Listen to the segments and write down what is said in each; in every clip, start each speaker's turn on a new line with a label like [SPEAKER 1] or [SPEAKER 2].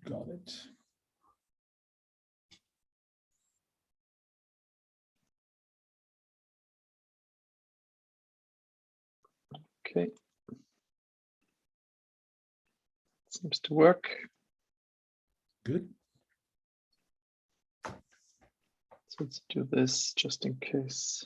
[SPEAKER 1] Got it.
[SPEAKER 2] Okay. Seems to work.
[SPEAKER 1] Good.
[SPEAKER 2] So let's do this just in case.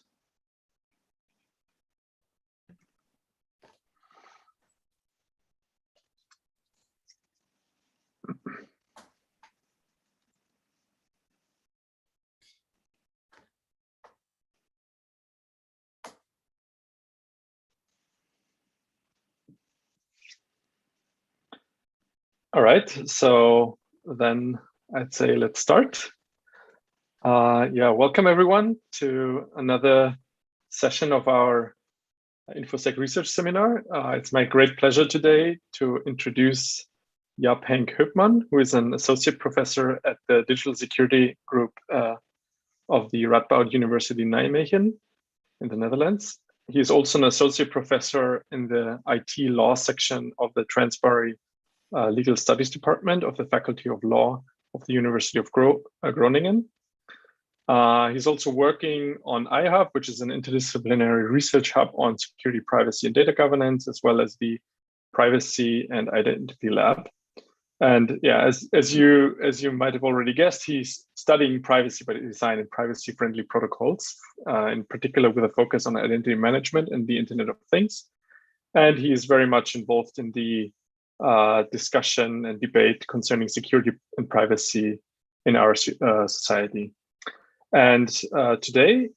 [SPEAKER 2] All right, so then I'd say let's start. Yeah, welcome everyone to another session of our InfoSec research seminar. It's my great pleasure today to introduce Jaap-Henk Hoepman, who is an associate professor at the digital security group of the Radboud University Nijmegen in the Netherlands. He is also an associate professor in the IT law section of the Transboundary Legal Studies Department of the Faculty of Law of the University of Groningen. He's also working on iHub, which is an interdisciplinary research hub on security, privacy, and data governance, as well as the Privacy and Identity Lab. And yeah, as you might have already guessed, he's studying privacy by design and privacy-friendly protocols, in particular with a focus on identity management and the Internet of Things. And he is very much involved in the discussion and debate concerning security and privacy in our society. And today,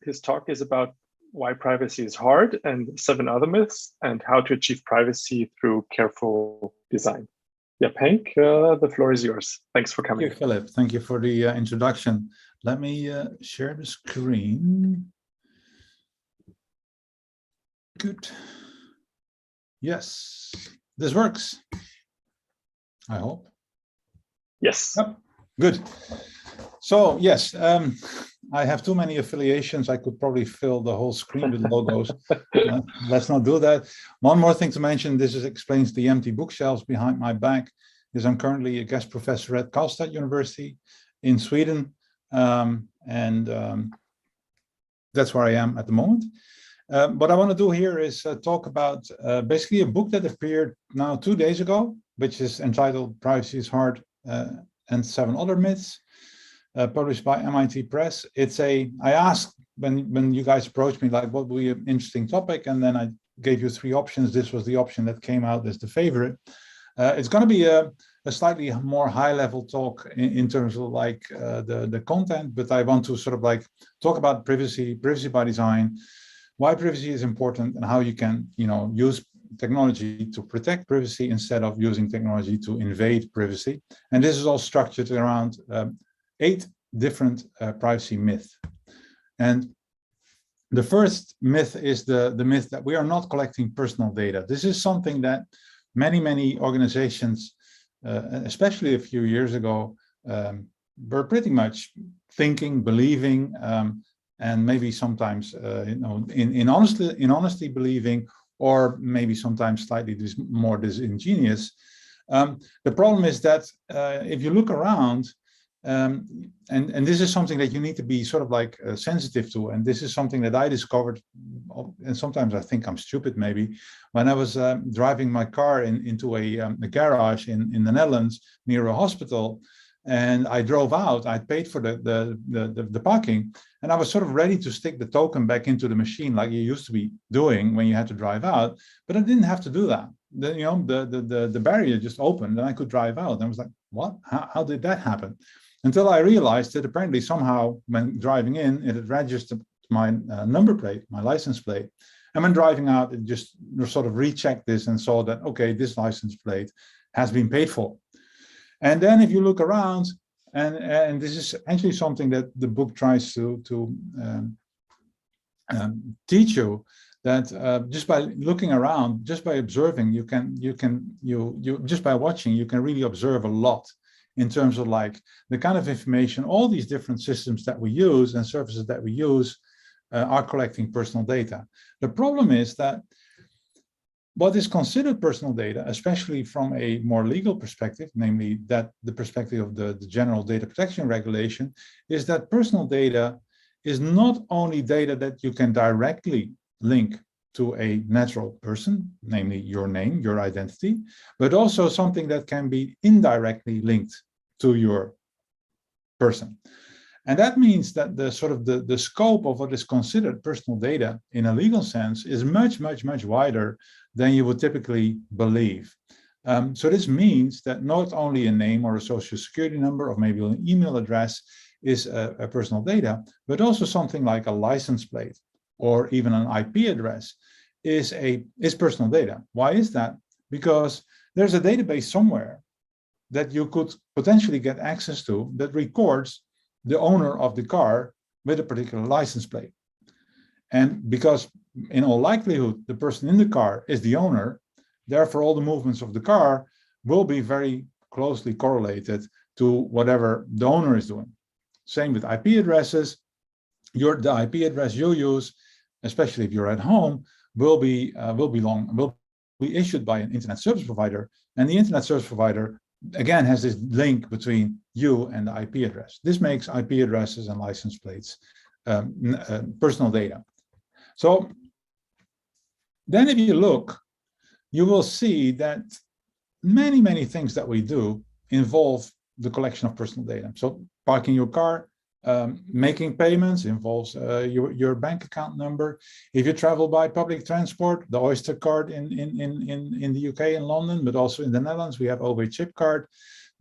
[SPEAKER 2] his talk is about why privacy is hard and 7 other myths and how to achieve privacy through careful design. Jaap-Henk, the floor is yours. Thanks for coming.
[SPEAKER 1] Thank you, Philip. Thank you for the introduction. Let me share the screen. Good. Yes, this works. I hope.
[SPEAKER 2] Yes.
[SPEAKER 1] Yep. Good. So yes, I have too many affiliations. I could probably fill the whole screen with logos. Let's not do that. One more thing to mention, this explains the empty bookshelves behind my back, is I'm currently a guest professor at Karlstad University in Sweden. That's where I am at the moment. What I want to do here is talk about basically a book that appeared now 2 days ago, which is entitled Privacy is Hard and 7 Other Myths. Published by MIT Press. I asked when you guys approached me, like, what would be an interesting topic? And then I gave you 3 options. This was the option that came out as the favorite. It's going to be a slightly more high-level talk in terms of like the content, but I want to sort of like talk about privacy by design, why privacy is important, and how you can, use technology to protect privacy instead of using technology to invade privacy. And this is all structured around 8 different privacy myths. And the first myth is the myth that we are not collecting personal data. This is something that many organizations, especially a few years ago, were pretty much thinking, believing, and maybe sometimes in honesty believing, or maybe sometimes slightly more disingenuous. The problem is that if you look around, and this is something that you need to be sort of like sensitive to, and this is something that I discovered, and sometimes I think I'm stupid maybe, when I was driving my car into a garage in the Netherlands near a hospital, and I drove out. I paid for the parking, and I was sort of ready to stick the token back into the machine like you used to be doing when you had to drive out, but I didn't have to do that. The barrier just opened and I could drive out. And I was like, what? How did that happen? Until I realized that apparently somehow when driving in, it had registered my number plate, my license plate. And when driving out, it just sort of rechecked this and saw that, okay, this license plate has been paid for. And then if you look around, and this is actually something that the book tries to teach you, that just by looking around, just by observing, just by watching, you can really observe a lot in terms of like the kind of information, all these different systems that we use and services that we use are collecting personal data. The problem is that what is considered personal data, especially from a more legal perspective, namely that the perspective of the General Data Protection Regulation, is that personal data is not only data that you can directly link to a natural person, namely your name, your identity, but also something that can be indirectly linked to your person. And that means that the scope of what is considered personal data in a legal sense is much wider than you would typically believe. So this means that not only a name or a social security number or maybe an email address is a personal data, but also something like a license plate or even an IP address is personal data. Why is that? Because there's a database somewhere that you could potentially get access to that records the owner of the car with a particular license plate. And because in all likelihood, the person in the car is the owner, therefore all the movements of the car will be very closely correlated to whatever the owner is doing. Same with IP addresses. The IP address you use, especially if you're at home, will be issued by an internet service provider, and the internet service provider again has this link between you and the IP address. This makes IP addresses and license plates personal data. So then if you look, you will see that many things that we do involve the collection of personal data. So parking your car, making payments involves your bank account number. If you travel by public transport, the Oyster card in the UK and London, but also in the Netherlands, we have OV chip card.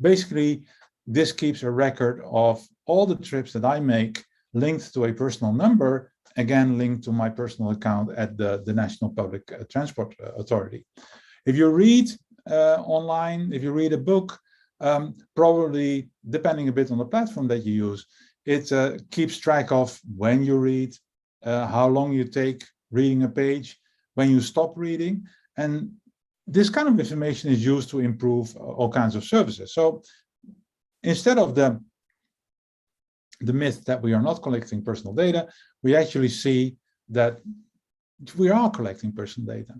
[SPEAKER 1] Basically, this keeps a record of all the trips that I make linked to a personal number, again, linked to my personal account at the National Public Transport Authority. If you read online, if you read a book, probably depending a bit on the platform that you use, it keeps track of when you read, how long you take reading a page, when you stop reading. And this kind of information is used to improve all kinds of services. So instead of the myth that we are not collecting personal data, we actually see that we are collecting personal data.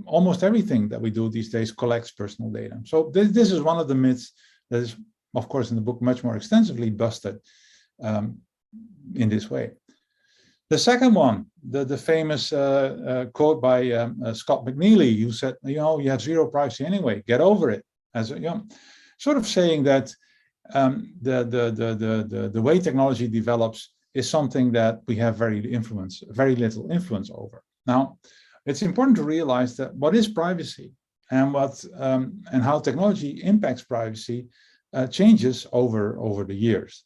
[SPEAKER 1] Almost everything that we do these days collects personal data. So this is one of the myths that is, of course, in the book much more extensively busted in this way. The second one, the famous quote by Scott McNeely, who said, you have zero privacy anyway, get over it. As sort of saying that the way technology develops is something that we have very little influence over. Now, it's important to realize that what is privacy and and how technology impacts privacy changes over the years.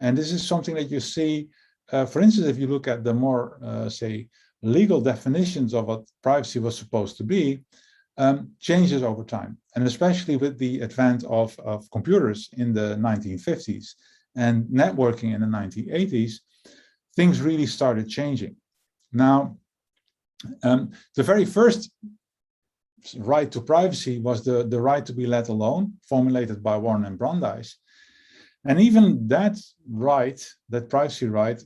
[SPEAKER 1] And this is something that you see, for instance, if you look at the more, say, legal definitions of what privacy was supposed to be, changes over time. And especially with the advent of computers in the 1950s and networking in the 1980s, things really started changing. Now, the very first right to privacy was the right to be let alone, formulated by Warren and Brandeis. And even that right, that privacy right,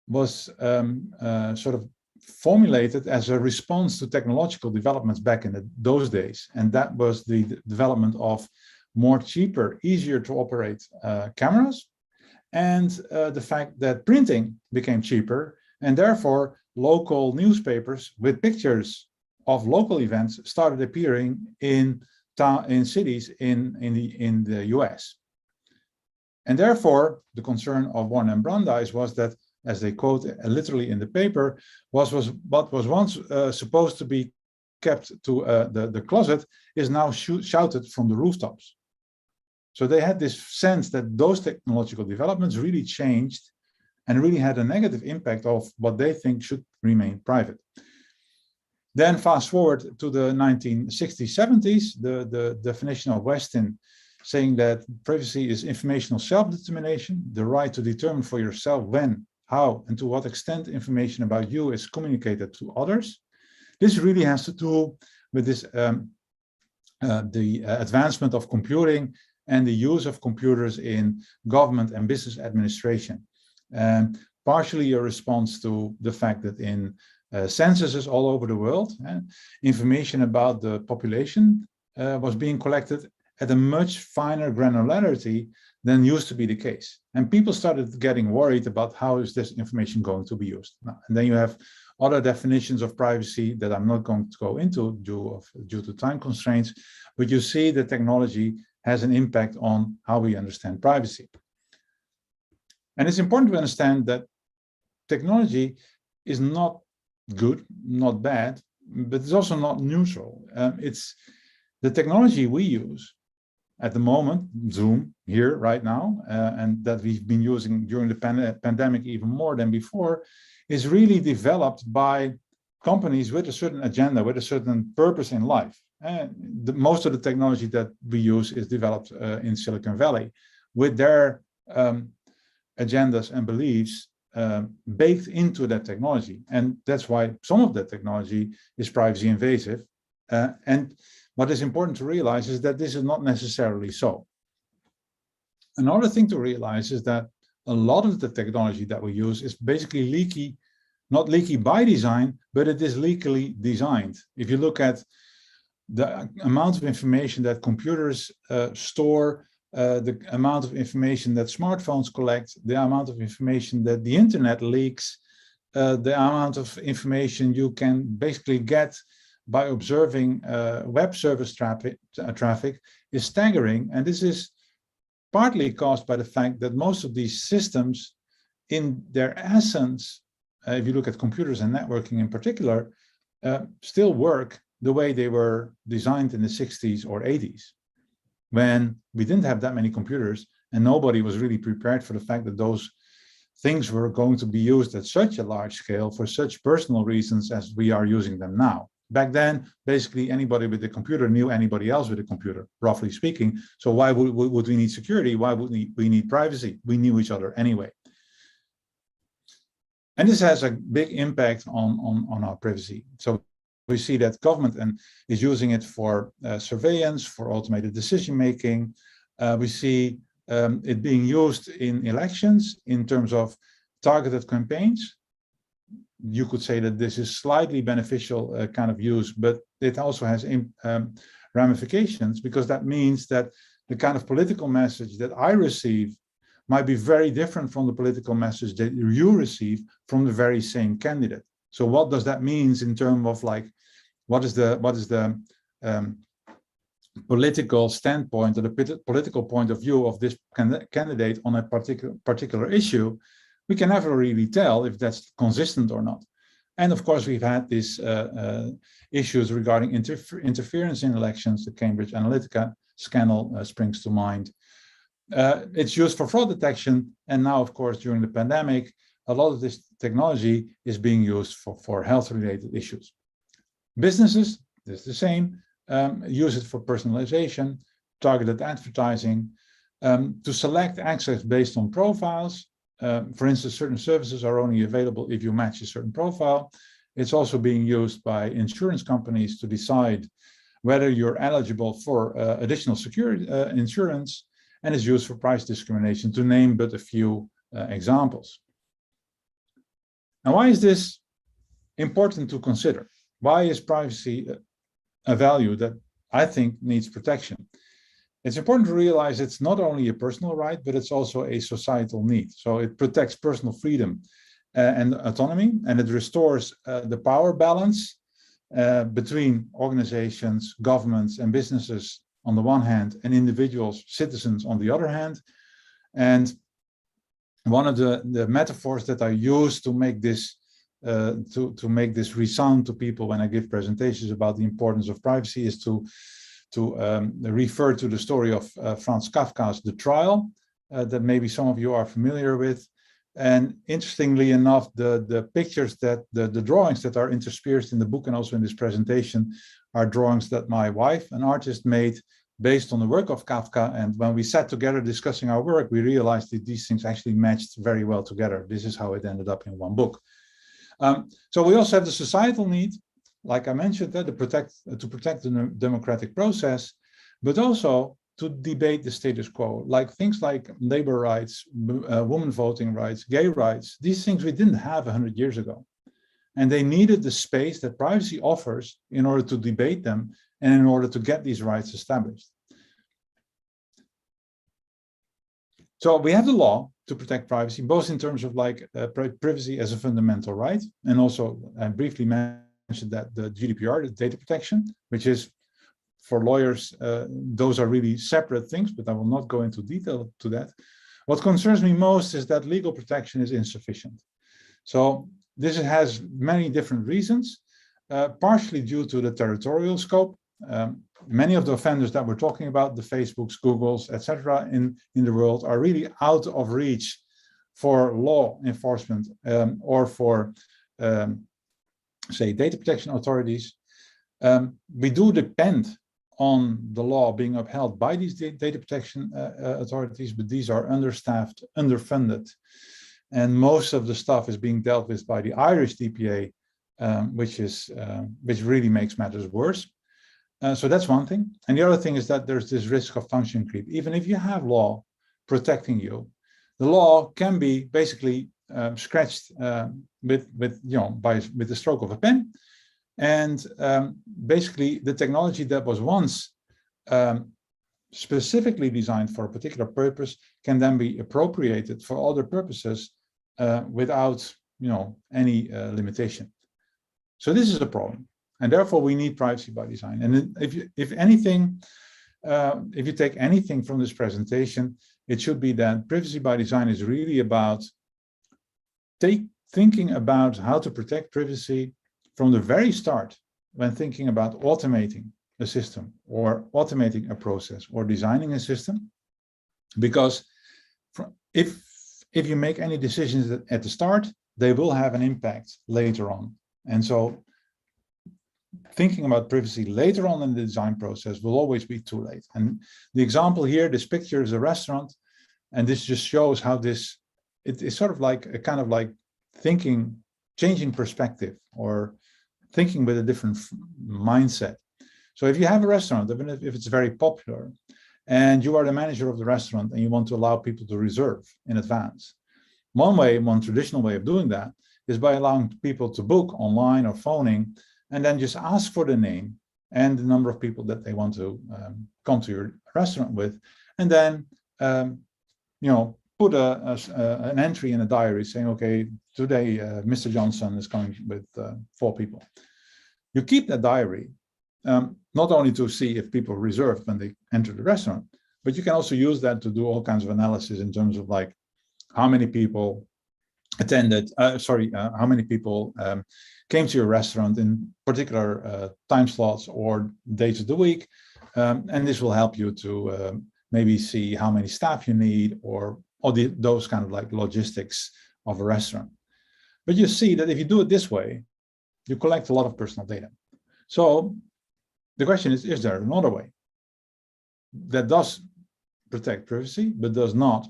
[SPEAKER 1] was sort of formulated as a response to technological developments back in those days. And that was the development of more cheaper, easier to operate cameras, and the fact that printing became cheaper, and therefore local newspapers with pictures of local events started appearing in cities in the US. And therefore, the concern of Warren and Brandeis was that, as they quote literally in the paper, was what was once supposed to be kept to the closet is now shouted from the rooftops. So they had this sense that those technological developments really changed and really had a negative impact of what they think should remain private. Then fast forward to the 1960s, 70s, the definition of Weston saying that privacy is informational self-determination, the right to determine for yourself when, how, and to what extent information about you is communicated to others. This really has to do with this the advancement of computing and the use of computers in government and business administration. And partially a response to the fact that in censuses all over the world. Information about the population was being collected at a much finer granularity than used to be the case. And people started getting worried about how is this information going to be used. Now, and then you have other definitions of privacy that I'm not going to go into due to time constraints, but you see that technology has an impact on how we understand privacy. And it's important to understand that technology is not good, not bad, but it's also not neutral. It's the technology we use at the moment, Zoom here right now, and that we've been using during the pandemic even more than before, is really developed by companies with a certain agenda, with a certain purpose in life. Most of the technology that we use is developed in Silicon Valley with their agendas and beliefs baked into that technology. And that's why some of that technology is privacy invasive. And what is important to realize is that this is not necessarily so. Another thing to realize is that a lot of the technology that we use is basically leaky, not leaky by design, but it is leakily designed. If you look at the amount of information that computers store, the amount of information that smartphones collect, the amount of information that the internet leaks, the amount of information you can basically get by observing web service traffic is staggering. And this is partly caused by the fact that most of these systems in their essence, if you look at computers and networking in particular, still work the way they were designed in the 60s or 80s, when we didn't have that many computers and nobody was really prepared for the fact that those things were going to be used at such a large scale for such personal reasons as we are using them now. Back then, basically anybody with a computer knew anybody else with a computer, roughly speaking. So why would we need security? Why would we need privacy? We knew each other anyway. And this has a big impact on our privacy. So we see that government is using it for surveillance, for automated decision-making. We see it being used in elections in terms of targeted campaigns. You could say that this is slightly beneficial kind of use, but it also has ramifications, because that means that the kind of political message that I receive might be very different from the political message that you receive from the very same candidate. So what does that mean in terms of like, what is the political standpoint or the political point of view of this candidate on a particular issue? We can never really tell if that's consistent or not. And of course, we've had these issues regarding interference in elections. The Cambridge Analytica scandal springs to mind. It's used for fraud detection. And now, of course, during the pandemic, a lot of this technology is being used for health-related issues. Businesses, it's the same, use it for personalization, targeted advertising, to select access based on profiles. For instance, certain services are only available if you match a certain profile. It's also being used by insurance companies to decide whether you're eligible for additional security insurance, and is used for price discrimination, to name but a few examples. Now, why is this important to consider? Why is privacy a value that I think needs protection? It's important to realize it's not only a personal right, but it's also a societal need. So it protects personal freedom and autonomy, and it restores the power balance between organizations, governments, and businesses on the one hand, and individuals, citizens on the other hand. And one of the metaphors that I use to make this make this resound to people when I give presentations about the importance of privacy is to refer to the story of Franz Kafka's The Trial, that maybe some of you are familiar with. And interestingly enough, the pictures that the drawings that are interspersed in the book and also in this presentation are drawings that my wife, an artist, made based on the work of Kafka. And when we sat together discussing our work, we realized that these things actually matched very well together. This is how it ended up in one book. So we also have the societal need, like I mentioned, to protect the democratic process, but also to debate the status quo, like things like labor rights, women voting rights, gay rights. These things we didn't have 100 years ago. and they needed the space that privacy offers in order to debate them and in order to get these rights established. So we have the law to protect privacy, both in terms of like privacy as a fundamental right, and also I briefly mentioned that the GDPR, the data protection, which is for lawyers, those are really separate things, but I will not go into detail to that. What concerns me most is that legal protection is insufficient. So this has many different reasons, partially due to the territorial scope. Many of the offenders that we're talking about, the Facebooks, Googles, etc., in the world are really out of reach for law enforcement or for, say, data protection authorities. We do depend on the law being upheld by these data protection authorities, but these are understaffed, underfunded, and most of the stuff is being dealt with by the Irish DPA, which really makes matters worse. So that's one thing. And the other thing is that there's this risk of function creep. Even if you have law protecting you, the law can be basically scratched with the stroke of a pen. And basically the technology that was once specifically designed for a particular purpose can then be appropriated for other purposes without any limitation. So this is a problem. And therefore, we need privacy by design. And if anything, if you take anything from this presentation, it should be that privacy by design is really about thinking about how to protect privacy from the very start when thinking about automating a system or automating a process or designing a system. Because if you make any decisions at the start, they will have an impact later on. And so thinking about privacy later on in the design process will always be too late. And the example here, this picture is a restaurant, and this just shows how this, it's sort of like a kind of like thinking, changing perspective or thinking with a different mindset. So if you have a restaurant, even if it's very popular, and you are the manager of the restaurant and you want to allow people to reserve in advance, one traditional way of doing that is by allowing people to book online or phoning, and then just ask for the name and the number of people that they want to come to your restaurant with, and then put an entry in a diary saying, okay, today Mr. Johnson is coming with 4 people. You keep that diary not only to see if people reserved when they enter the restaurant, but you can also use that to do all kinds of analysis in terms of like how many people attended, how many people came to your restaurant in particular time slots or days of the week. And this will help you to maybe see how many staff you need or those kind of like logistics of a restaurant. But you see that if you do it this way, you collect a lot of personal data. So the question is there another way that does protect privacy, but does not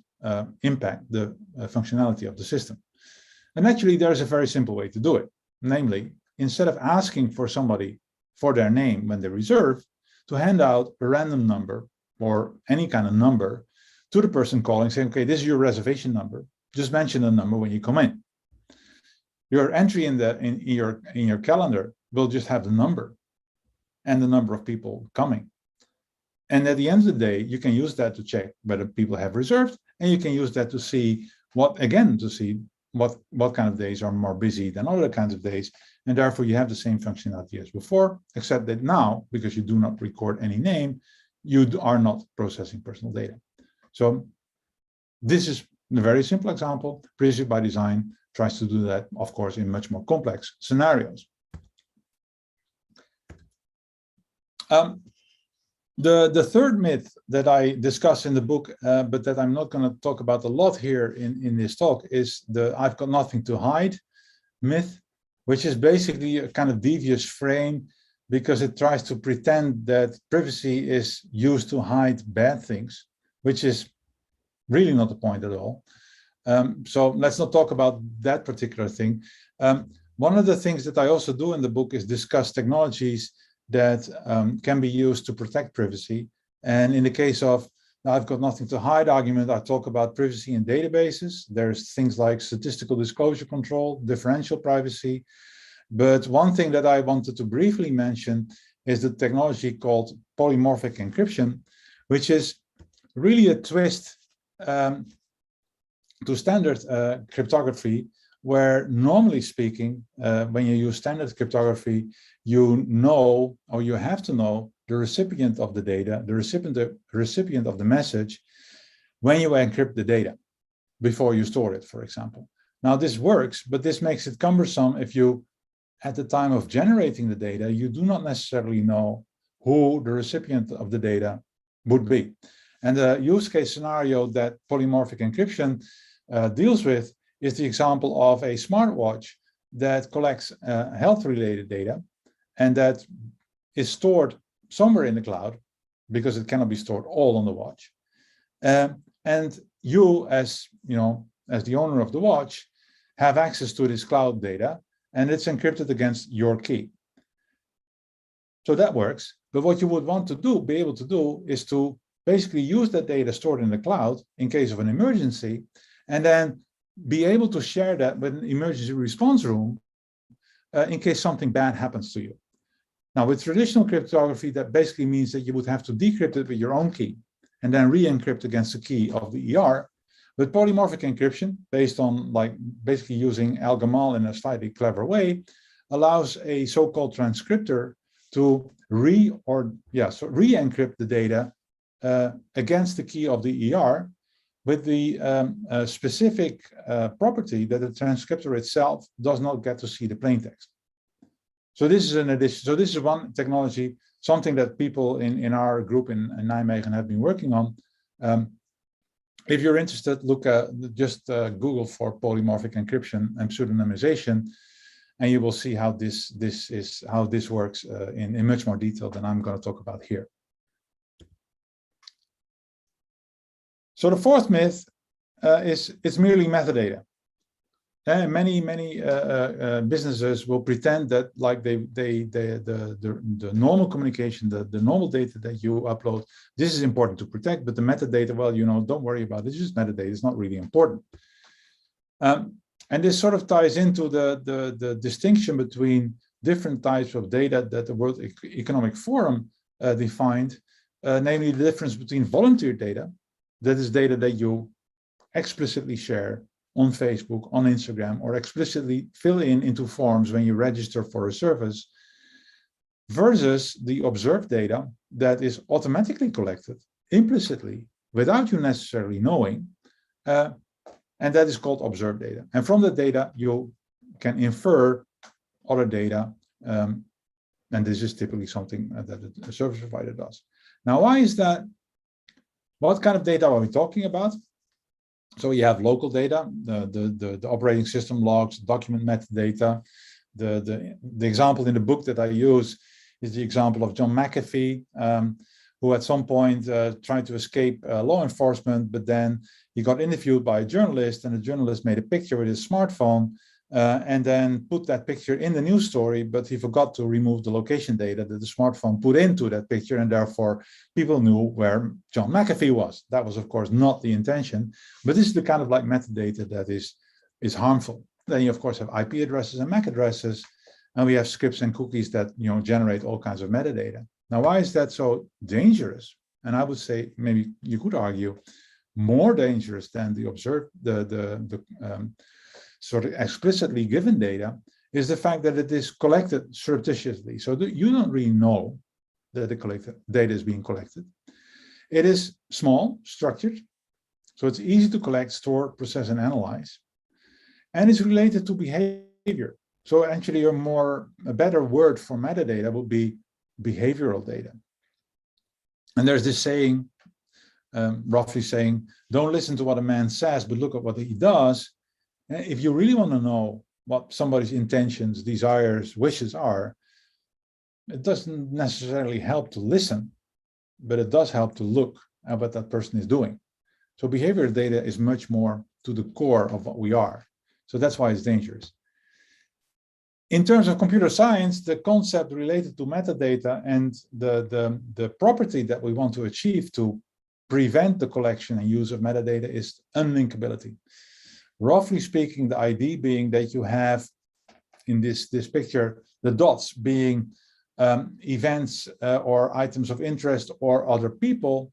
[SPEAKER 1] impact the functionality of the system? And actually, there's a very simple way to do it. Namely, instead of asking for somebody for their name when they reserve, to hand out a random number or any kind of number to the person calling, saying, okay, this is your reservation number. Just mention the number when you come in. Your entry in your calendar will just have the number and the number of people coming. And at the end of the day, you can use that to check whether people have reserved, and you can use that to see what kind of days are more busy than other kinds of days. And therefore you have the same functionality as before, except that now, because you do not record any name, you are not processing personal data. So this is a very simple example. Privacy by design tries to do that, of course, in much more complex scenarios. The third myth that I discuss in the book, but that I'm not going to talk about a lot here in this talk, is the I've got nothing to hide myth, which is basically a kind of devious frame because it tries to pretend that privacy is used to hide bad things, which is really not the point at all. So let's not talk about that particular thing. One of the things that I also do in the book is discuss technologies that can be used to protect privacy. And in the case of I've got nothing to hide argument, I talk about privacy in databases. There's things like statistical disclosure control, differential privacy, But one thing that I wanted to briefly mention is the technology called polymorphic encryption, which is really a twist to standard cryptography, where normally speaking, when you use standard cryptography, you know, or you have to know, the recipient of the data, the recipient of the message, when you encrypt the data before you store it, for example. Now this works, but this makes it cumbersome if you, at the time of generating the data, you do not necessarily know who the recipient of the data would be. And the use case scenario that polymorphic encryption deals with is the example of a smartwatch that collects health-related data and that is stored somewhere in the cloud because it cannot be stored all on the watch. And you, as the owner of the watch, have access to this cloud data, and it's encrypted against your key. So that works. But what you would want to do, be able to do, is to basically use that data stored in the cloud in case of an emergency, and then be able to share that with an emergency response room in case something bad happens to you. Now, with traditional cryptography, that basically means that you would have to decrypt it with your own key and then re-encrypt against the key of the ER. But polymorphic encryption, based on basically using Al-Gamal in a slightly clever way, allows a so-called transcriptor to re-encrypt the data against the key of the ER with the specific property that the transcriptor itself does not get to see the plaintext. So this is an addition. So this is one technology, something that people in our group in Nijmegen have been working on. If you're interested, look just Google for polymorphic encryption and pseudonymization, and you will see how this works in much more detail than I'm going to talk about here. So the fourth myth is it's merely metadata. Many businesses will pretend that the normal communication, the normal data that you upload, this is important to protect, but the metadata, well, don't worry about it. It's just metadata. It's not really important. And this sort of ties into the distinction between different types of data that the World Economic Forum defined, namely the difference between volunteer data, that is data that you explicitly share on Facebook, on Instagram, or explicitly fill into forms when you register for a service, versus the observed data that is automatically collected implicitly without you necessarily knowing, and that is called observed data. And from that data, you can infer other data, and this is typically something that a service provider does. Now, why is that? What kind of data are we talking about? So you have local data, the operating system logs, document metadata. The example in the book that I use is the example of John McAfee, who at some point tried to escape law enforcement, but then he got interviewed by a journalist, and the journalist made a picture with his smartphone and then put that picture in the news story, but he forgot to remove the location data that the smartphone put into that picture, and therefore people knew where John McAfee was. That was, of course, not the intention, but this is the kind of metadata that is harmful. Then you, of course, have IP addresses and MAC addresses, and we have scripts and cookies that generate all kinds of metadata. Now, why is that so dangerous? And I would say, maybe you could argue, more dangerous than the observed, sort of explicitly given data, is the fact that it is collected surreptitiously. So you don't really know that the data is being collected. It is small, structured, so it's easy to collect, store, process, and analyze. And it's related to behavior. So actually, a better word for metadata would be behavioral data. And there's this saying, roughly saying, don't listen to what a man says, but look at what he does. If you really want to know what somebody's intentions, desires, wishes are, it doesn't necessarily help to listen, but it does help to look at what that person is doing. So behavioral data is much more to the core of what we are. So that's why it's dangerous. In terms of computer science, the concept related to metadata and the property that we want to achieve to prevent the collection and use of metadata is unlinkability. Roughly speaking, the idea being that you have in this picture, the dots being events or items of interest or other people,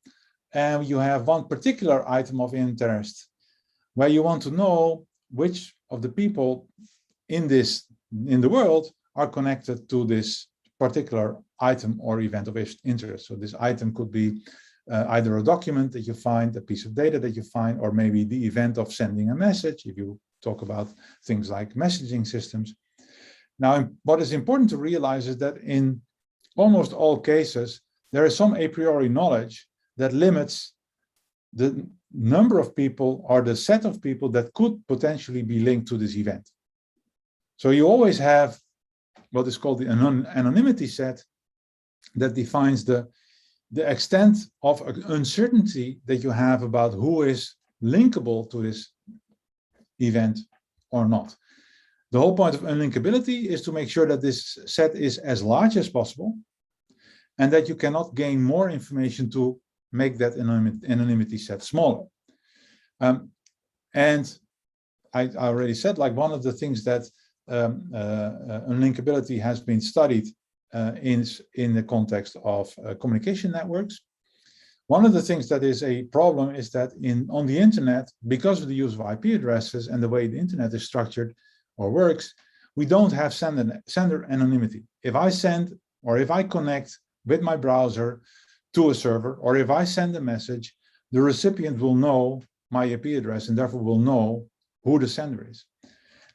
[SPEAKER 1] and you have one particular item of interest where you want to know which of the people in the world are connected to this particular item or event of interest. So this item could be either a document that you find, a piece of data that you find, or maybe the event of sending a message, if you talk about things like messaging systems. Now, what is important to realize is that in almost all cases, there is some a priori knowledge that limits the number of people or the set of people that could potentially be linked to this event. So you always have what is called the anonymity set that defines the extent of uncertainty that you have about who is linkable to this event or not. The whole point of unlinkability is to make sure that this set is as large as possible and that you cannot gain more information to make that anonymity set smaller. And I already said, like, one of the things that unlinkability has been studied in the context of communication networks. One of the things that is a problem is that on the internet, because of the use of IP addresses and the way the internet is structured or works, we don't have sender anonymity. If I send or if I connect with my browser to a server, or if I send a message, the recipient will know my IP address and therefore will know who the sender is.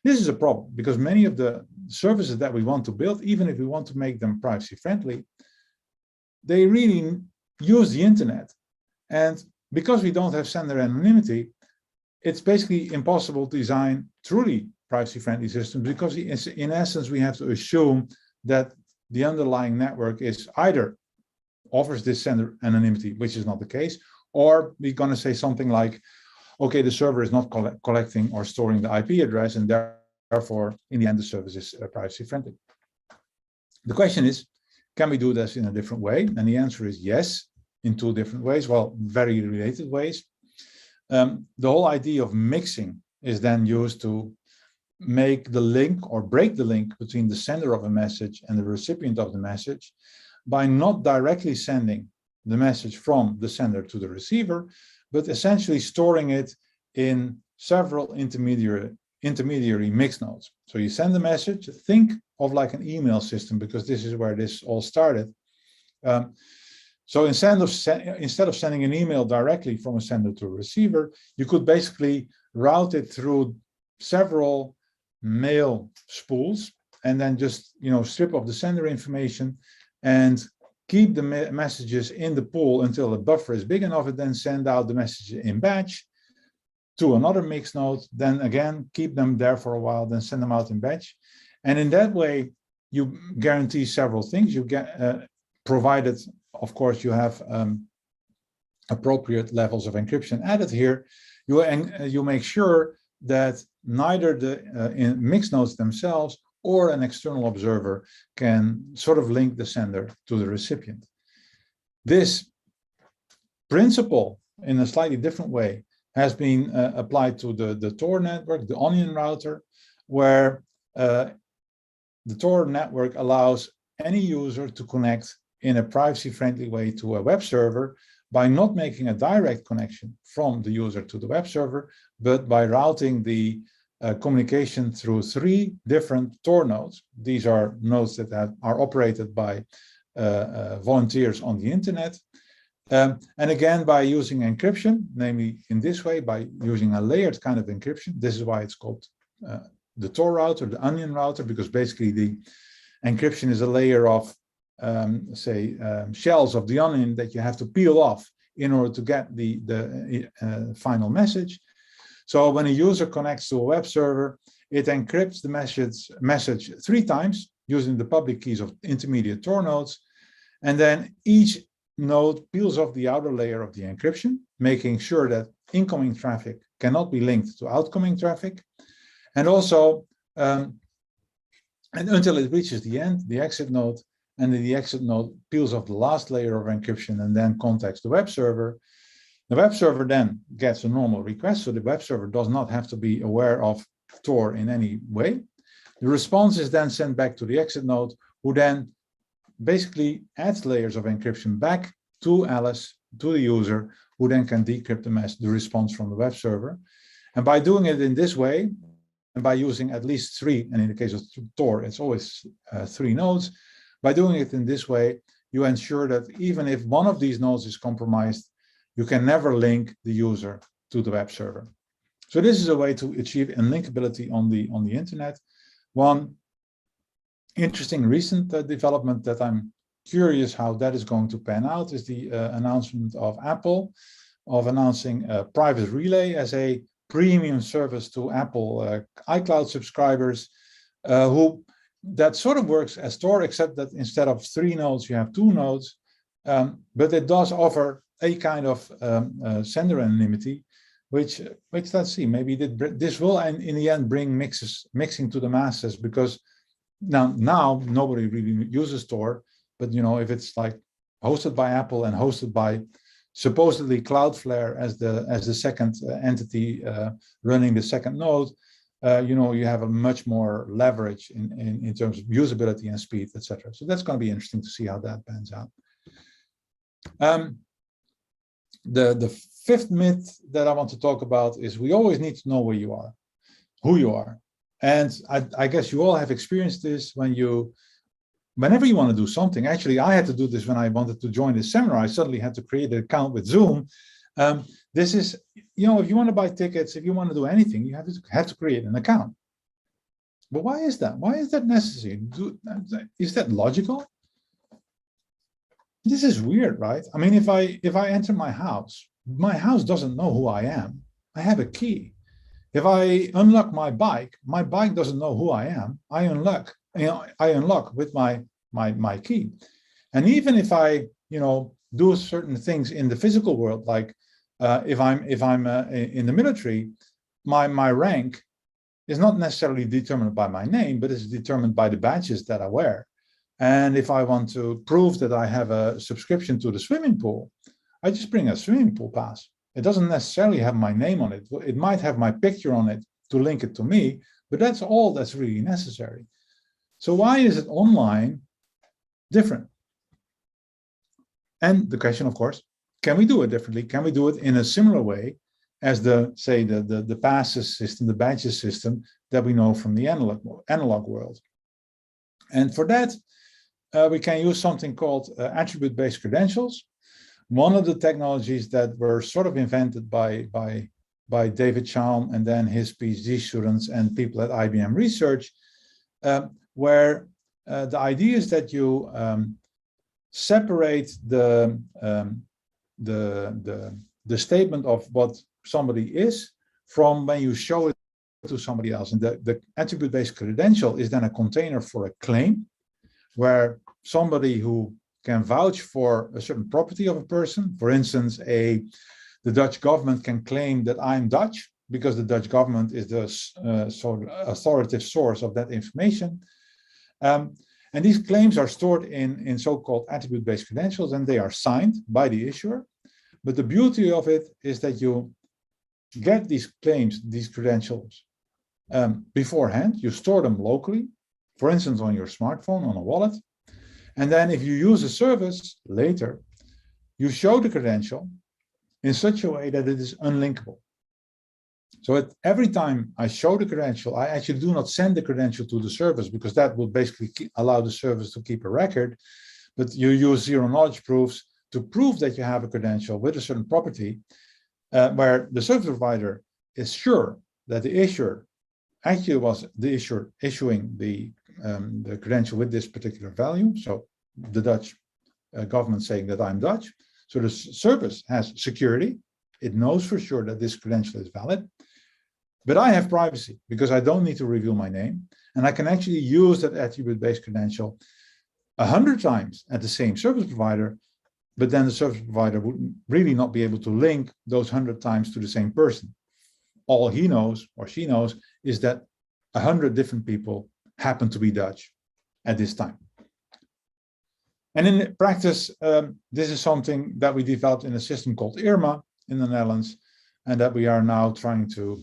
[SPEAKER 1] This is a problem because many of the services that we want to build, even if we want to make them privacy friendly, they really use the internet. And because we don't have sender anonymity, it's basically impossible to design truly privacy friendly systems because in essence, we have to assume that the underlying network is either offers this sender anonymity, which is not the case, or we're going to say something like, okay, the server is not collecting or storing the IP address, and therefore, in the end, the service is privacy friendly. The question is, can we do this in a different way? And the answer is yes, in two different ways, well, very related ways. The whole idea of mixing is then used to make the link or break the link between the sender of a message and the recipient of the message by not directly sending the message from the sender to the receiver, but essentially storing it in several intermediary mix nodes. So you send the message, think of like an email system, because this is where this all started. So instead of sending an email directly from a sender to a receiver, you could basically route it through several mail spools and then just strip off the sender information and keep the messages in the pool until the buffer is big enough, and then send out the message in batch to another mix node, then again keep them there for a while, then send them out in batch. And in that way, you guarantee several things. You get provided, of course, you have appropriate levels of encryption added here. You make sure that neither the mix nodes themselves or an external observer can sort of link the sender to the recipient. This principle, in a slightly different way, has been applied to the Tor network, the Onion router, where the Tor network allows any user to connect in a privacy-friendly way to a web server by not making a direct connection from the user to the web server, but by routing the communication through 3 different Tor nodes. These are nodes that are operated by volunteers on the internet. And again, by using encryption, namely in this way, by using a layered kind of encryption. This is why it's called the Tor router, the Onion router, because basically the encryption is a layer of, shells of the onion that you have to peel off in order to get the final message. So when a user connects to a web server, it encrypts the message 3 times using the public keys of intermediate Tor nodes. And then each node peels off the outer layer of the encryption, making sure that incoming traffic cannot be linked to outgoing traffic. And also, and until it reaches the end, the exit node, and then the exit node peels off the last layer of encryption and then contacts the web server. The web server then gets a normal request, so the web server does not have to be aware of Tor in any way. The response is then sent back to the exit node, who then basically adds layers of encryption back to Alice, to the user, who then can decrypt the response from the web server. And by doing it in this way, and by using at least 3, and in the case of Tor, it's always 3 nodes, by doing it in this way, you ensure that even if one of these nodes is compromised, you can never link the user to the web server. So this is a way to achieve unlinkability on the internet. One interesting recent development that I'm curious how that is going to pan out is the announcement of Apple of announcing Private Relay as a premium service to Apple iCloud subscribers that sort of works as Tor, except that instead of 3 nodes, you have 2 nodes, but it does offer a kind of sender anonymity, which let's see, maybe this will in the end bring mixing to the masses, because now nobody really uses Tor, but if it's like hosted by Apple and hosted by supposedly Cloudflare as the second entity running the second node, you have a much more leverage in terms of usability and speed, etc. So that's going to be interesting to see how that pans out. The fifth myth that I want to talk about is we always need to know where you are, who you are. And I guess you all have experienced this whenever you want to do something. Actually, I had to do this when I wanted to join this seminar. I suddenly had to create an account with Zoom. This is, if you want to buy tickets, if you want to do anything, you have to create an account. But why is that? Why is that necessary? Is that logical? This is weird, right? I mean, if I enter my house doesn't know who I am. I have a key. If I unlock my bike doesn't know who I am. I unlock with my key. And even if I, do certain things in the physical world, like if I'm in the military, my rank is not necessarily determined by my name, but it's determined by the badges that I wear. And if I want to prove that I have a subscription to the swimming pool, I just bring a swimming pool pass. It doesn't necessarily have my name on it. It might have my picture on it to link it to me, but that's all that's really necessary. So why is it online different? And the question, of course, can we do it differently? Can we do it in a similar way as the passes system, the badges system that we know from the analog world? And for that, we can use something called attribute-based credentials. One of the technologies that were sort of invented by David Chaum and then his PhD students and people at IBM Research, where the idea is that you separate the statement of what somebody is from when you show it to somebody else. And the attribute-based credential is then a container for a claim, where somebody who can vouch for a certain property of a person, for instance, the Dutch government can claim that I'm Dutch because the Dutch government is the sort of authoritative source of that information. And these claims are stored in so-called attribute-based credentials, and they are signed by the issuer. But the beauty of it is that you get these claims, these credentials, beforehand. You store them locally, for instance, on your smartphone, on a wallet. And then if you use a service later, you show the credential in such a way that it is unlinkable. So every time I show the credential, I actually do not send the credential to the service, because that will basically allow the service to keep a record. But you use zero-knowledge proofs to prove that you have a credential with a certain property, where the service provider is sure that the issuer actually was the issuer issuing the credential with this particular value. So the Dutch government saying that I'm Dutch. So the service has security. It knows for sure that this credential is valid. But I have privacy because I don't need to reveal my name. And I can actually use that attribute-based credential 100 times at the same service provider, but then the service provider would really not be able to link those 100 times to the same person. All he knows or she knows is that 100 different people happen to be Dutch at this time. And in practice, this is something that we developed in a system called IRMA in the Netherlands, and that we are now trying to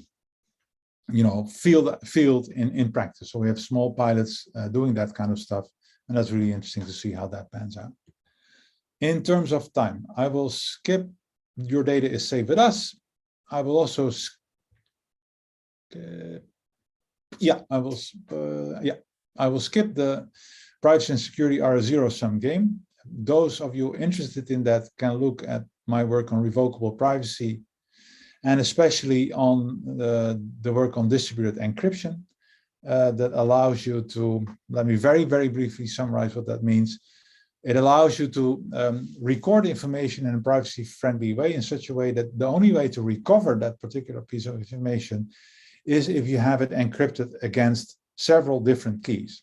[SPEAKER 1] field in practice. So we have small pilots doing that kind of stuff, and that's really interesting to see how that pans out. In terms of time, I will skip. Your data is safe with us. I will also I will skip the privacy and security are a zero-sum game. Those of you interested in that can look at my work on revocable privacy, and especially on the work on distributed encryption that allows you to, let me very, very briefly summarize what that means. It allows you to record information in a privacy-friendly way, in such a way that the only way to recover that particular piece of information is if you have it encrypted against several different keys.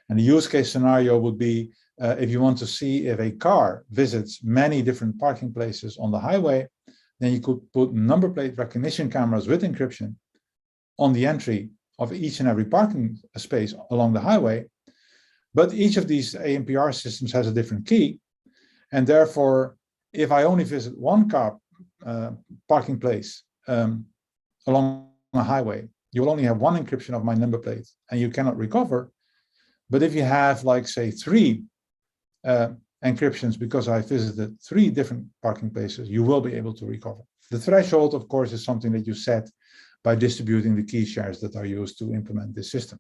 [SPEAKER 1] And the use case scenario would be if you want to see if a car visits many different parking places on the highway, then you could put number plate recognition cameras with encryption on the entry of each and every parking space along the highway. But each of these ANPR systems has a different key. And therefore, if I only visit one car parking place along a highway, you will only have one encryption of my number plate and you cannot recover. But if you have, like, say, 3 encryptions because I visited 3 different parking places, you will be able to recover. The threshold, of course, is something that you set by distributing the key shares that are used to implement this system.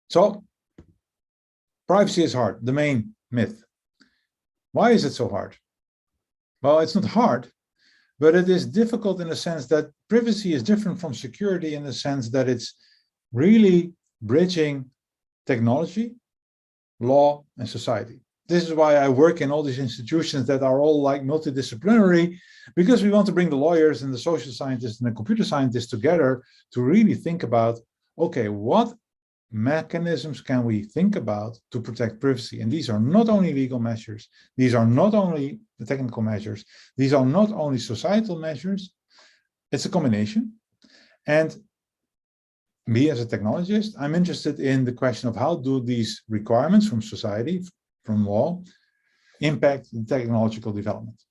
[SPEAKER 1] So privacy is hard, the main myth. Why is it so hard? Well, it's not hard, but it is difficult in the sense that privacy is different from security in the sense that it's really bridging technology, law, and society. This is why I work in all these institutions that are all like multidisciplinary, because we want to bring the lawyers and the social scientists and the computer scientists together to really think about, okay, what mechanisms can we think about to protect privacy? And these are not only legal measures, these are not only the technical measures, these are not only societal measures, it's a combination. And me as a technologist, I'm interested in the question of how do these requirements from society, from law, impact the technological development.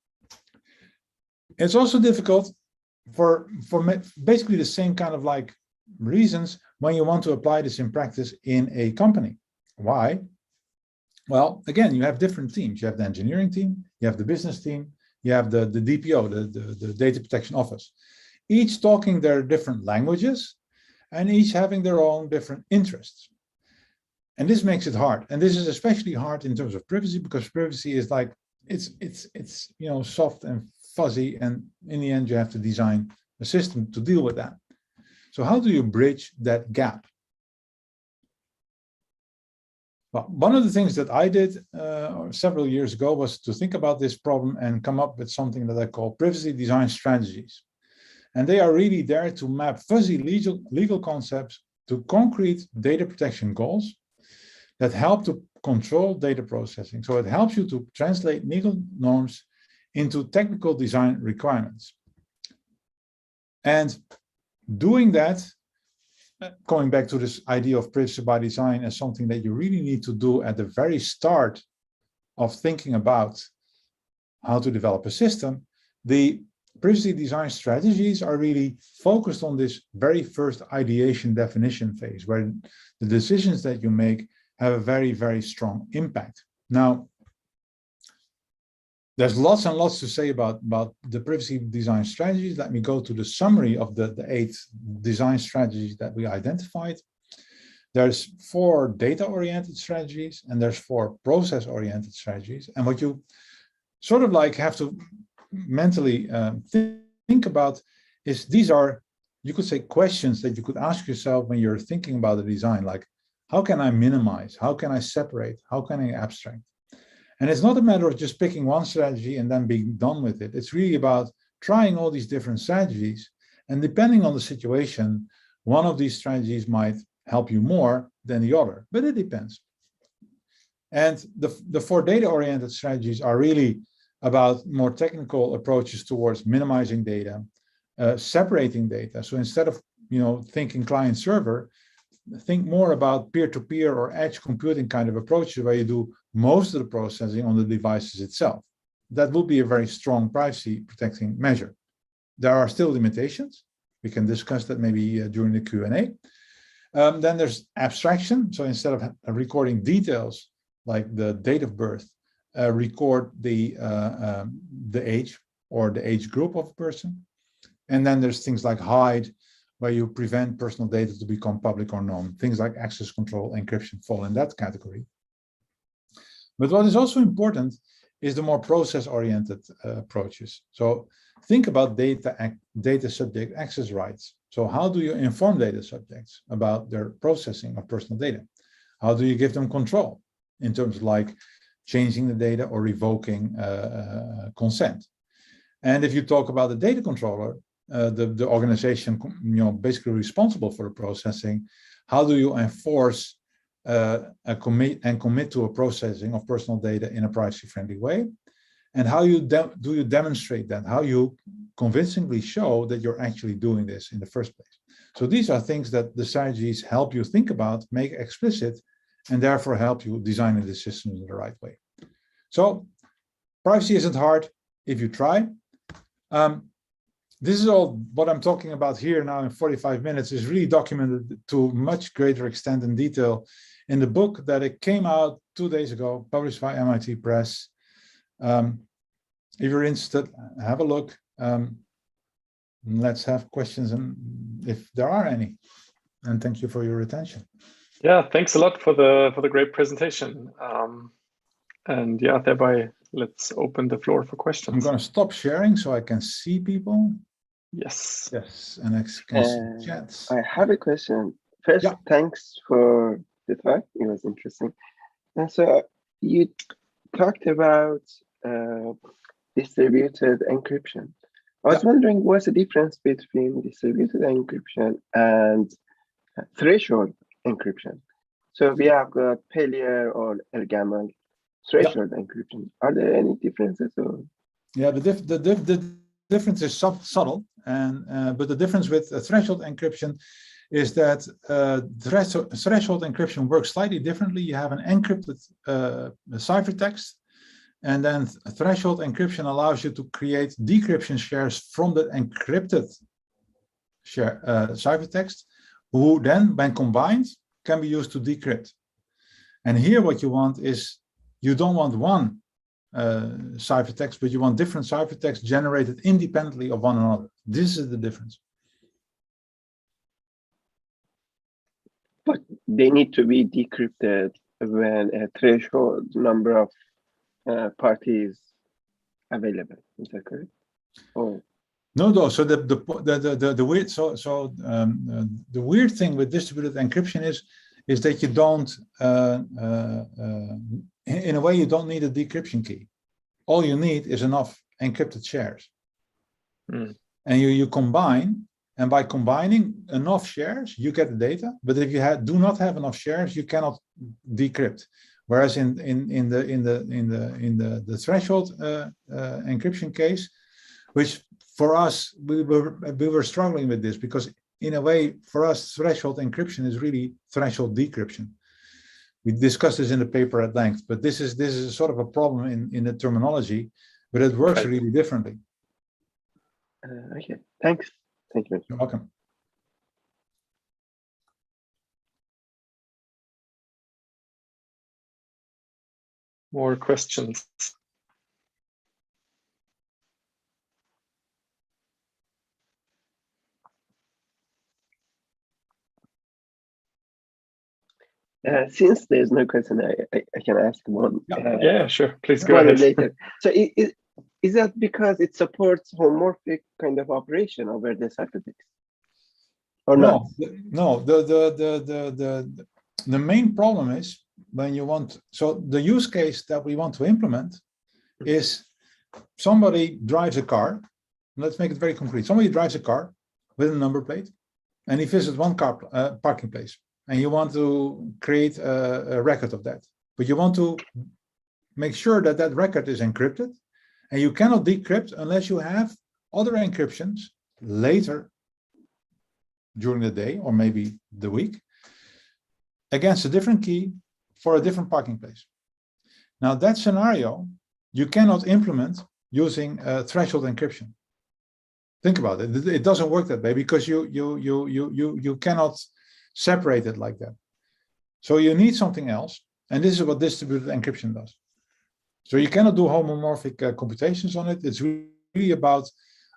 [SPEAKER 1] It's also difficult for basically the same kind of like reasons when you want to apply this in practice in a company. Why? Well, again, you have different teams. You have the engineering team, you have the business team, you have the DPO, the Data Protection Office, each talking their different languages and each having their own different interests. And this makes it hard. And this is especially hard in terms of privacy, because privacy is like, it's soft and fuzzy, and in the end you have to design a system to deal with that. So how do you bridge that gap? Well, one of the things that I did several years ago was to think about this problem and come up with something that I call privacy design strategies. And they are really there to map fuzzy legal concepts to concrete data protection goals that help to control data processing. So it helps you to translate legal norms into technical design requirements. And doing that, going back to this idea of privacy by design as something that you really need to do at the very start of thinking about how to develop a system, the privacy design strategies are really focused on this very first ideation definition phase, where the decisions that you make have a very, very strong impact. Now, there's lots and lots to say about the privacy design strategies. Let me go to the summary of the 8 design strategies that we identified. There's 4 data-oriented strategies, and there's 4 process-oriented strategies. And what you sort of like have to mentally think about is these are, you could say, questions that you could ask yourself when you're thinking about the design, like, how can I minimize? How can I separate? How can I abstract? And it's not a matter of just picking one strategy and then being done with it. It's really about trying all these different strategies. And depending on the situation, one of these strategies might help you more than the other, but it depends. And the 4 data-oriented strategies are really about more technical approaches towards minimizing data, separating data. So instead of thinking client-server, think more about peer-to-peer or edge computing kind of approaches where you do most of the processing on the devices itself. That would be a very strong privacy protecting measure. There are still limitations. We can discuss that maybe during the Q&A. Then there's abstraction. So instead of recording details like the date of birth, record the age or the age group of a person. And then there's things like hide, where you prevent personal data to become public or known. Things like access control, encryption fall in that category. But what is also important is the more process-oriented approaches. So think about data subject access rights. So how do you inform data subjects about their processing of personal data? How do you give them control in terms of like changing the data or revoking consent? And if you talk about the data controller, the organization, basically responsible for the processing, how do you enforce commit to a processing of personal data in a privacy-friendly way? And how do you demonstrate that? How you convincingly show that you're actually doing this in the first place? So these are things that the strategies help you think about, make explicit, and therefore help you design the systems in the right way. So privacy isn't hard if you try. This is all what I'm talking about here now in 45 minutes is really documented to much greater extent and detail in the book that it came out 2 days ago, published by MIT Press. If you're interested, have a look. Let's have questions, and if there are any. And thank you for your attention.
[SPEAKER 2] Yeah, thanks a lot for the great presentation. And yeah, thereby let's open the floor for questions.
[SPEAKER 1] I'm going to stop sharing so I can see people.
[SPEAKER 2] Yes.
[SPEAKER 1] Yes, and I can see chats.
[SPEAKER 3] I have a question. First, thanks for the talk. It was interesting. And so you talked about distributed encryption. I was wondering what's the difference between distributed encryption and threshold encryption. So we have got Pellier or Ergamal threshold encryption. Are there any differences? Or?
[SPEAKER 1] Yeah, the difference is subtle, and but the difference with threshold encryption is that threshold encryption works slightly differently. You have an encrypted ciphertext, and then threshold encryption allows you to create decryption shares from the encrypted ciphertext, who then, when combined, can be used to decrypt. And here what you want is, you don't want one ciphertext, but you want different ciphertexts generated independently of one another. This is the difference.
[SPEAKER 3] But they need to be decrypted when a threshold number of parties available. Is that correct? Or
[SPEAKER 1] no. So the weird the weird thing with distributed encryption is that you don't in a way you don't need a decryption key. All you need is enough encrypted shares, and you combine. And by combining enough shares, you get the data. But if you do not have enough shares, you cannot decrypt. Whereas in the threshold encryption case, which for us we were struggling with this, because in a way for us threshold encryption is really threshold decryption. We discussed this in the paper at length, but this is sort of a problem in the terminology, but it works really differently.
[SPEAKER 3] Okay, thanks. Thank you.
[SPEAKER 1] You're welcome.
[SPEAKER 2] More questions?
[SPEAKER 3] Since there's no question, I can ask one.
[SPEAKER 2] Yeah, sure. Please go ahead.
[SPEAKER 3] Later. So is that because it supports homomorphic kind of operation over the ciphertext? Or not?
[SPEAKER 1] No. The main problem is when you want. So the use case that we want to implement is somebody drives a car. Let's make it very concrete. Somebody drives a car with a number plate, and he visits one car parking place, and you want to create a record of that, but you want to make sure that that record is encrypted, and you cannot decrypt unless you have other encryptions later during the day or maybe the week against a different key for a different parking place. Now that scenario you cannot implement using threshold encryption. Think about it. It doesn't work that way because you cannot separate it like that. So you need something else, and this is what distributed encryption does. So you cannot do homomorphic computations on it. It's really about,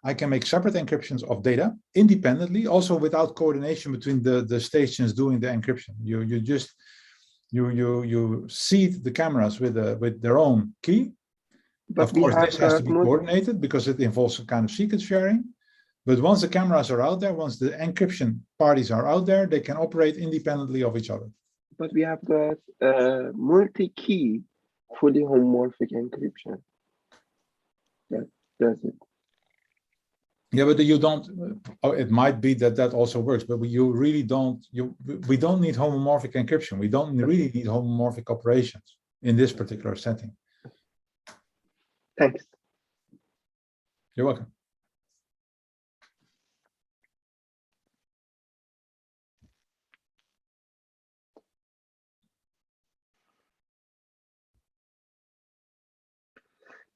[SPEAKER 1] I can make separate encryptions of data independently, also without coordination between the stations doing the encryption. You just seed the cameras with their own key.
[SPEAKER 3] But
[SPEAKER 1] of course, this has to be coordinated because it involves a kind of secret sharing. But once the cameras are out there, once the encryption parties are out there, they can operate independently of each other.
[SPEAKER 3] But we have got multi-key, fully homomorphic encryption. That does it.
[SPEAKER 1] Yeah, but you don't. It might be that also works, but you really don't. We don't need homomorphic encryption. We don't really need homomorphic operations in this particular setting.
[SPEAKER 3] Thanks.
[SPEAKER 1] You're welcome.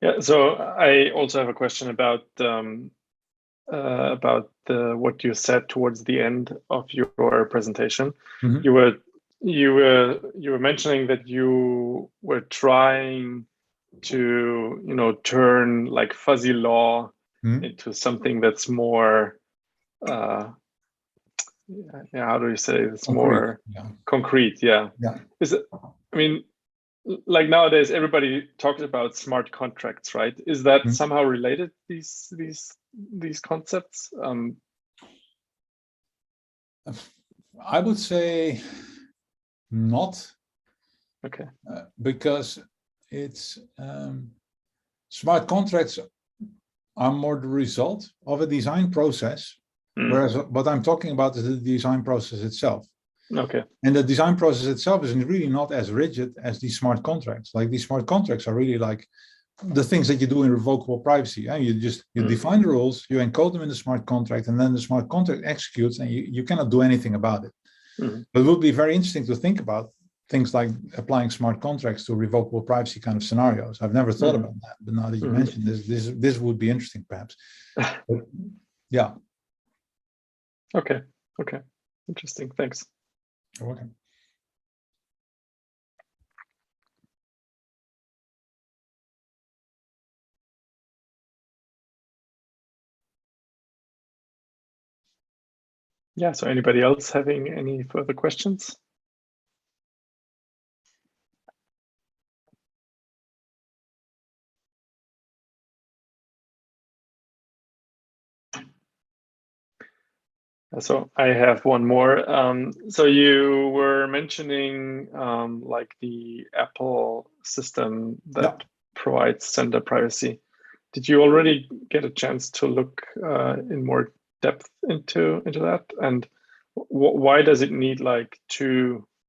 [SPEAKER 2] Yeah, so I also have a question about what you said towards the end of your presentation.
[SPEAKER 1] Mm-hmm.
[SPEAKER 2] You were mentioning that you were trying to turn like fuzzy law into something that's more how do you say it's concrete. More concrete. Yeah. Is it, I mean, like nowadays everybody talks about smart contracts, right? Is that somehow related, these concepts?
[SPEAKER 1] I would say not.
[SPEAKER 2] Okay.
[SPEAKER 1] Because it's smart contracts are more the result of a design process, whereas what I'm talking about is the design process itself.
[SPEAKER 2] Okay.
[SPEAKER 1] And the design process itself is really not as rigid as these smart contracts. Like these smart contracts are really like the things that you do in revocable privacy. You define the rules, you encode them in the smart contract, and then the smart contract executes, and you cannot do anything about it. But it would be very interesting to think about things like applying smart contracts to revocable privacy kind of scenarios. I've never thought about that, but now that you mentioned this would be interesting, perhaps. But, yeah.
[SPEAKER 2] Okay. Interesting. Thanks.
[SPEAKER 1] You're welcome.
[SPEAKER 2] Yeah, so anybody else having any further questions? So I have one more. So you were mentioning like the Apple system that provides sender privacy. Did you already get a chance to look in more depth into that? And why does it need like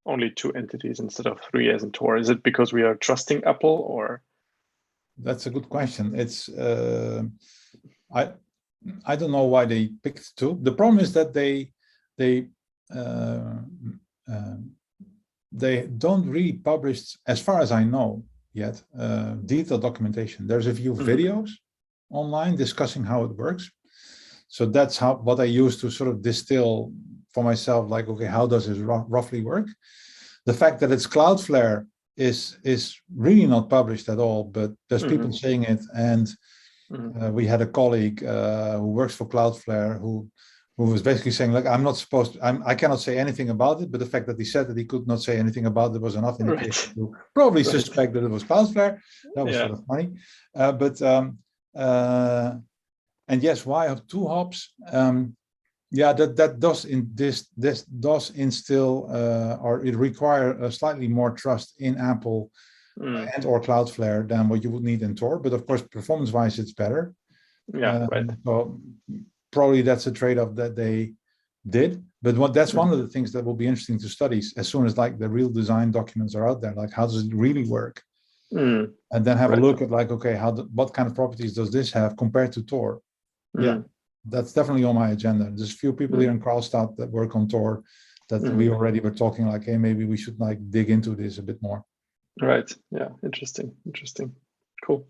[SPEAKER 2] only two entities instead of three as in Tor? Is it because we are trusting Apple, or? That's
[SPEAKER 1] a good question. It's I don't know why they picked two. The problem is that they don't really publish, as far as I know yet, detailed documentation. There's a few videos online discussing how it works. So that's what I use to sort of distill for myself, like, okay, how does this roughly work? The fact that it's Cloudflare is really not published at all, but there's people saying it. And we had a colleague who works for Cloudflare who was basically saying, like, I cannot say anything about it, but the fact that he said that he could not say anything about it was enough indication to probably suspect that it was Cloudflare. That was sort of funny. And yes, why have two hops? This does instill or it require a slightly more trust in Apple and or Cloudflare than what you would need in Tor. But of course, performance-wise, it's better. Yeah, right. So probably that's a trade-off that they did. But that's one of the things that will be interesting to study as soon as like the real design documents are out there. Like, how does it really work? And then have a look at like, okay, what kind of properties does this have compared to Tor? Yeah, that's definitely on my agenda. There's a few people here in Karlstad that work on Tor that we already were talking like, hey, maybe we should like dig into this a bit more.
[SPEAKER 2] Right. Yeah. Interesting. Cool.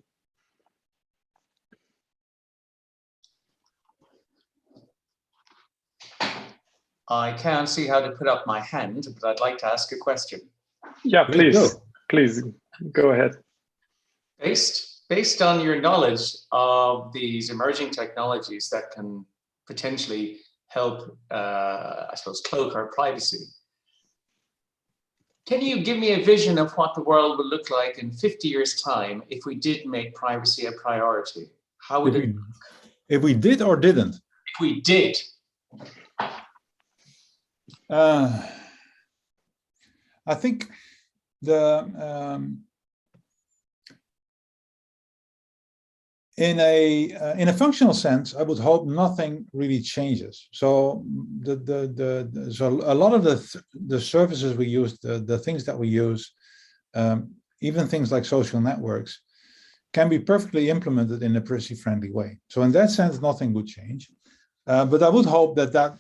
[SPEAKER 4] I can't see how to put up my hand, but I'd like to ask a question.
[SPEAKER 2] Yeah, please go ahead.
[SPEAKER 4] Based on your knowledge of these emerging technologies that can potentially help, I suppose, cloak our privacy, can you give me a vision of what the world will look like in 50 years' time if we did make privacy a priority? How would it?
[SPEAKER 1] If we did or didn't?
[SPEAKER 4] If we did.
[SPEAKER 1] I think in a functional sense, I would hope nothing really changes. So so a lot of the services we use, the things that we use, even things like social networks, can be perfectly implemented in a privacy-friendly way. So in that sense, nothing would change. But I would hope that that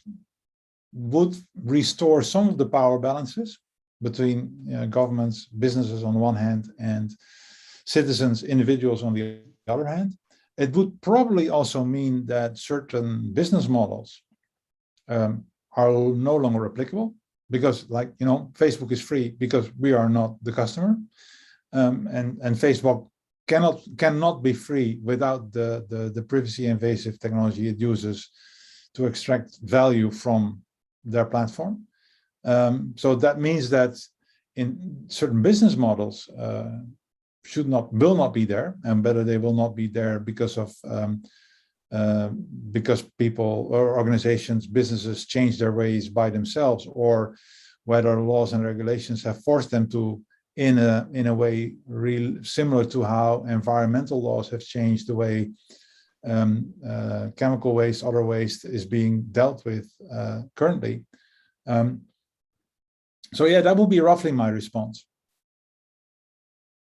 [SPEAKER 1] would restore some of the power balances between governments, businesses on one hand, and citizens, individuals on the other hand. It would probably also mean that certain business models are no longer applicable because, like, Facebook is free because we are not the customer, and Facebook cannot be free without the privacy invasive technology it uses to extract value from their platform. So that means that in certain business models will not be there, and whether they will not be there because people or organizations, businesses change their ways by themselves, or whether laws and regulations have forced them to in a way real similar to how environmental laws have changed the way chemical waste, other waste is being dealt with currently. So yeah, that would be roughly my response.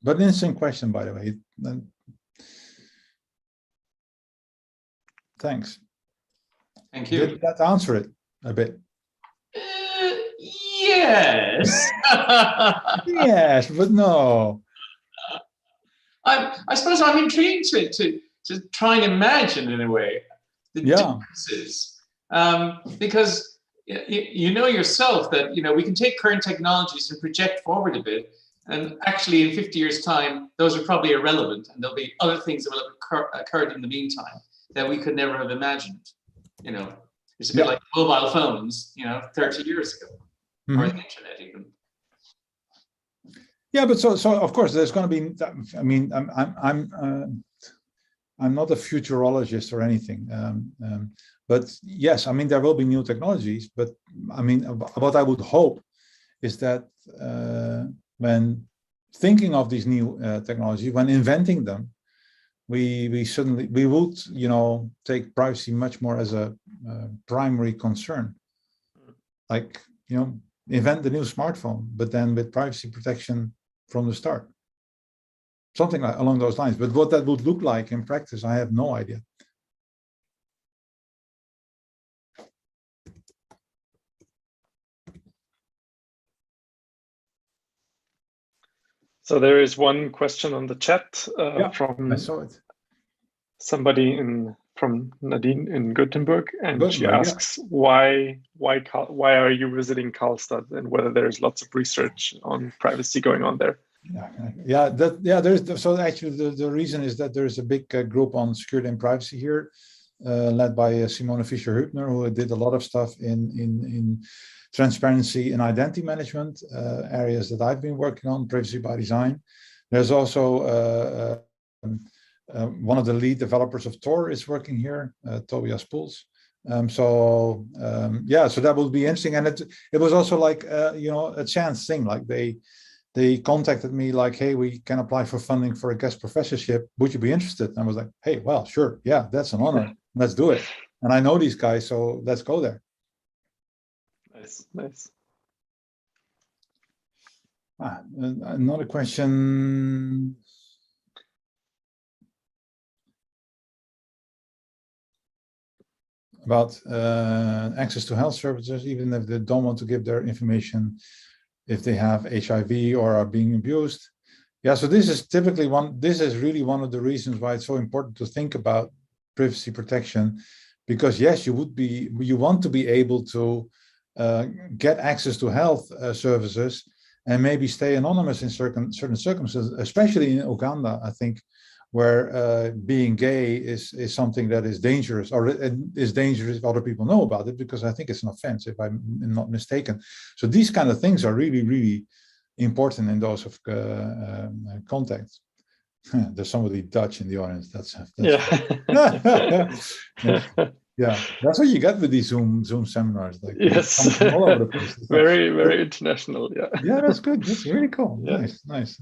[SPEAKER 1] But an interesting question, by the way. Thanks.
[SPEAKER 4] Thank you.
[SPEAKER 1] Did that answer it a bit?
[SPEAKER 4] Yes.
[SPEAKER 1] Yes, but no.
[SPEAKER 4] I suppose I'm intrigued to try and imagine, in a way, the differences, because you know yourself that we can take current technologies and project forward a bit, and actually in 50 years' time, those are probably irrelevant, and there'll be other things that will have occurred in the meantime that we could never have imagined. It's a bit like mobile phones, 30 years ago, or the internet even.
[SPEAKER 1] Yeah, but so of course there's going to be. I mean, I'm not a futurologist or anything, but yes, I mean there will be new technologies. But I mean, what I would hope is that when thinking of these new technologies, when inventing them, we would take privacy much more as a primary concern. Like invent the new smartphone, but then with privacy protection from the start. Something like along those lines. But what that would look like in practice, I have no idea.
[SPEAKER 2] So there is one question on the chat from
[SPEAKER 1] I saw it.
[SPEAKER 2] Somebody from Nadine in Gothenburg, and she asks why are you visiting Karlstad, and whether there's lots of research on privacy going on there. So actually the reason is that there is a big group on security and privacy here, led by Simone Fischer-Hübner, who did a lot of stuff in transparency and identity management, areas that I've been working on, privacy by design. There's also one of the lead developers of Tor is working here, Tobias Poels. So that will be interesting. And it was also like a chance thing. Like they contacted me like, hey, we can apply for funding for a guest professorship. Would you be interested? And I was like, hey, well, sure. Yeah, that's an honor. Let's do it. And I know these guys, so let's go there. Nice.
[SPEAKER 1] Another question. About access to health services, even if they don't want to give their information, if they have HIV or are being abused. Yeah, so this is really one of the reasons why it's so important to think about privacy protection, because yes, you want to be able to get access to health services and maybe stay anonymous in certain circumstances, especially in Uganda, I think, where being gay is something that is dangerous, or is dangerous if other people know about it, because I think it's an offense, if I'm not mistaken. So these kind of things are really, really important in those of contexts. There's somebody Dutch in the audience. That's yeah, that's what you get with these Zoom seminars. Like,
[SPEAKER 2] yes,
[SPEAKER 1] from all over the place.
[SPEAKER 2] very, very international. Yeah,
[SPEAKER 1] yeah, that's good. That's really cool.
[SPEAKER 2] Yeah.
[SPEAKER 1] Nice.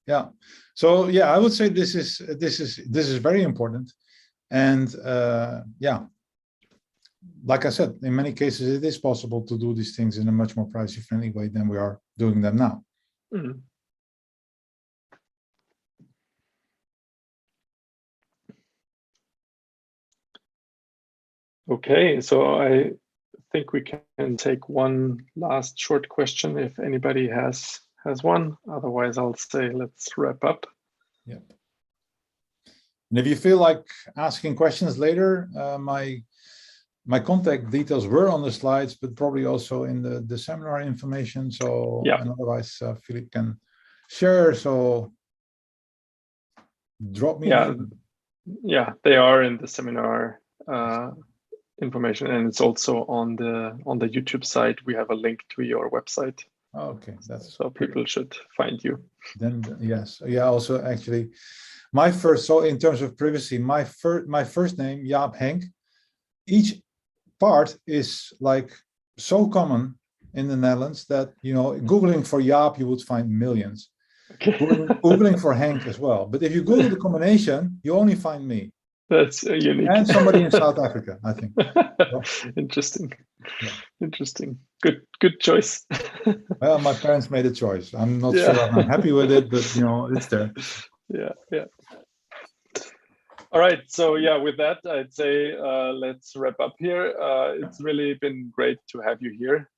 [SPEAKER 1] Yeah. So yeah, I would say this is very important, and yeah, like I said, in many cases it is possible to do these things in a much more privacy-friendly way than we are doing them now.
[SPEAKER 2] Mm. Okay, so I think we can take one last short question if anybody has one. Otherwise, I'll say let's wrap up.
[SPEAKER 1] Yep. And if you feel like asking questions later, my contact details were on the slides, but probably also in the seminar information. So
[SPEAKER 2] yeah,
[SPEAKER 1] and otherwise, Philip can share. So drop me.
[SPEAKER 2] Yeah, they are in the seminar information, and it's also on the YouTube site. We have a link to your website.
[SPEAKER 1] Okay, that's
[SPEAKER 2] so people should find you.
[SPEAKER 1] Then yes, yeah. Also, actually, so in terms of privacy, my first name, Jaap-Henk, each part is like so common in the Netherlands that, you know, Googling for Jaap, you would find millions. Okay. Googling for Henk as well. But if you Google the combination, you only find me.
[SPEAKER 2] That's unique.
[SPEAKER 1] And somebody in South Africa, I think. So,
[SPEAKER 2] interesting.
[SPEAKER 1] Yeah.
[SPEAKER 2] Interesting. Good choice.
[SPEAKER 1] Well, my parents made a choice. I'm not sure I'm happy with it, but you know, it's there.
[SPEAKER 2] Yeah. All right. So yeah, with that, I'd say let's wrap up here. It's really been great to have you here.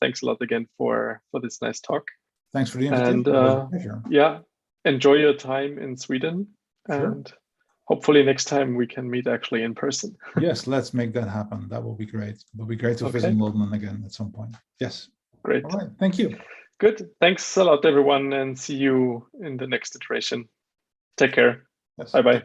[SPEAKER 2] Thanks a lot again for this nice talk.
[SPEAKER 1] Thanks for the invitation.
[SPEAKER 2] And yeah, enjoy your time in Sweden.
[SPEAKER 1] Sure.
[SPEAKER 2] And hopefully next time we can meet actually in person.
[SPEAKER 1] Yes, let's make that happen. That will be great. It will be great to visit London again at some point. Yes.
[SPEAKER 2] Great.
[SPEAKER 1] All right. Thank you.
[SPEAKER 2] Good. Thanks a lot, everyone, and see you in the next iteration. Take care.
[SPEAKER 1] Yes.
[SPEAKER 2] Bye-bye.